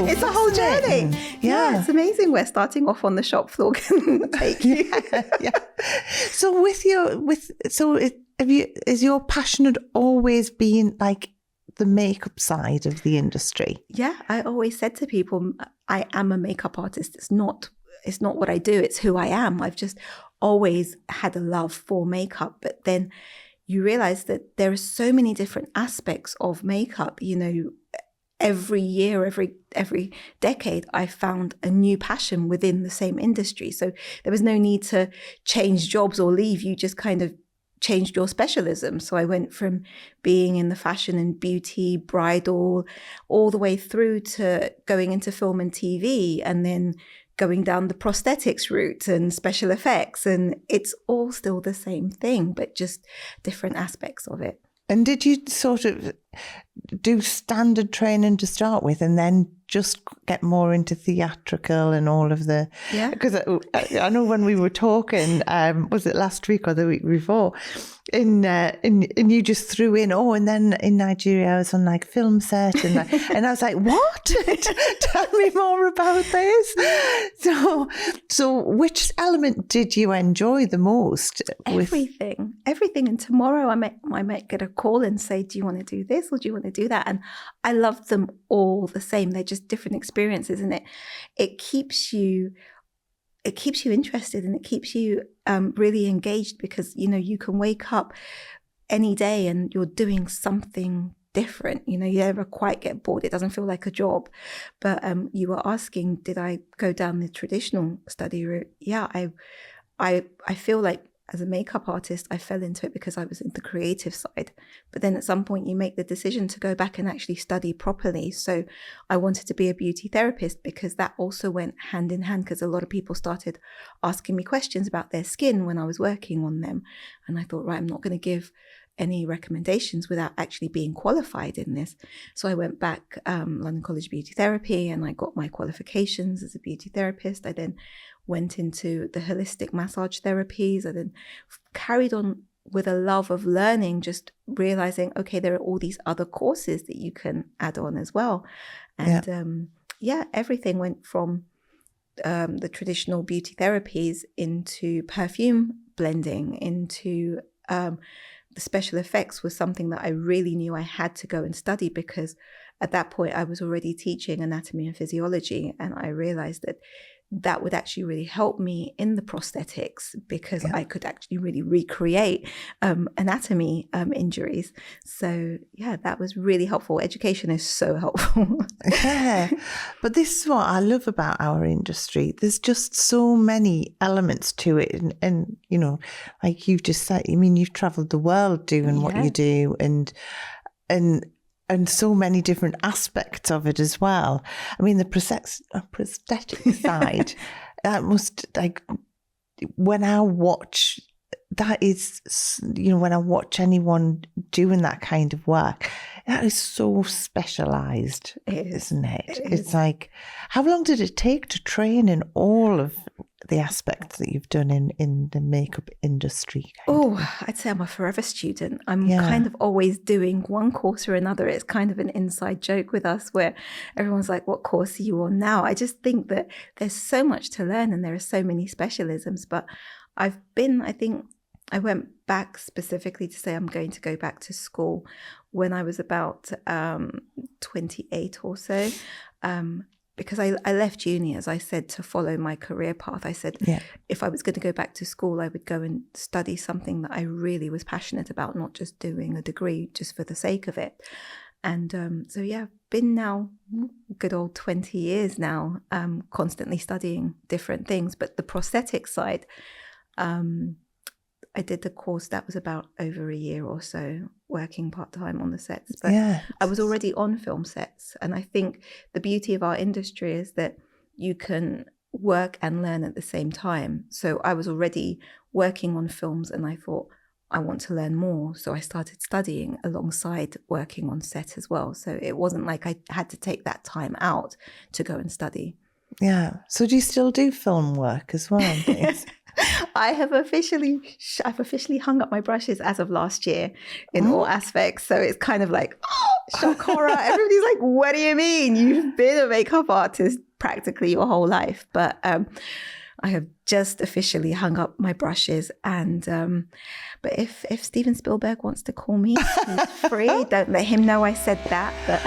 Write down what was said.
It's a whole journey. Yeah, it's amazing where starting off on the shop floor can take you. Yeah. So is your passion had always been like the makeup side of the industry? Yeah, I always said to people, I am a makeup artist. It's not what I do, it's who I am. I've just always had a love for makeup. But then you realize that there are so many different aspects of makeup. You know, every year, every decade, I found a new passion within the same industry. So there was no need to change jobs or leave. You just kind of changed your specialism. So I went from being in the fashion and beauty, bridal, all the way through to going into film and TV, and then going down the prosthetics route and special effects. And it's all still the same thing, but just different aspects of it. And did you sort of do standard training to start with and then just get more into theatrical and all of the... Yeah. Because I know when we were talking, was it last week or the week before, and you just threw in, and then in Nigeria I was on like film set and I was like, what? Tell me more about this. So which element did you enjoy the most? Everything. And tomorrow I might get a call and say, do you want to do this or do you want to do that? And I love them all the same. They're just different experiences, and it keeps you interested, and it keeps you really engaged, because you know you can wake up any day and you're doing something different. You know, you never quite get bored. It doesn't feel like a job. But you were asking, did I go down the traditional study route? Yeah, I feel like as a makeup artist, I fell into it because I was in the creative side. But then at some point you make the decision to go back and actually study properly. So I wanted to be a beauty therapist because that also went hand in hand, because a lot of people started asking me questions about their skin when I was working on them. And I thought, right, I'm not going to give any recommendations without actually being qualified in this. So I went back, London College of Beauty Therapy, and I got my qualifications as a beauty therapist. I then went into the holistic massage therapies. I then carried on with a love of learning, just realizing, okay, there are all these other courses that you can add on as well. And everything went from the traditional beauty therapies into perfume blending, into the special effects was something that I really knew I had to go and study, because at that point I was already teaching anatomy and physiology, and I realized that would actually really help me in the prosthetics, because I could actually really recreate anatomy injuries. So yeah, that was really helpful. Education is so helpful. Yeah, but this is what I love about our industry. There's just so many elements to it, and you know, like you've just said, I mean, you've traveled the world doing what you do, and so many different aspects of it as well. I mean, the prosthetic side, that must, like, when I watch, that is, you know, when I watch anyone doing that kind of work, that is so specialised, isn't it? It's like, how long did it take to train in all of the aspects that you've done in the makeup industry? I'd say I'm a forever student. I'm kind of always doing one course or another. It's kind of an inside joke with us where everyone's like, what course are you on now? I just think that there's so much to learn and there are so many specialisms. But I went back specifically to say I'm going to go back to school when I was about 28 or so. Because I left uni, as I said, to follow my career path. I said, if I was going to go back to school, I would go and study something that I really was passionate about, not just doing a degree just for the sake of it. And been now a good old 20 years now, constantly studying different things. But the prosthetic side, I did the course, that was about over a year or so, working part-time on the sets. But I was already on film sets. And I think the beauty of our industry is that you can work and learn at the same time. So I was already working on films and I thought, I want to learn more. So I started studying alongside working on set as well. So it wasn't like I had to take that time out to go and study. Yeah. So do you still do film work as well? I've officially hung up my brushes as of last year in all aspects. So it's kind of like, Shock horror. Everybody's like, what do you mean? You've been a makeup artist practically your whole life. But I have just officially hung up my brushes. And but if Steven Spielberg wants to call me, he's free. Don't let him know I said that. But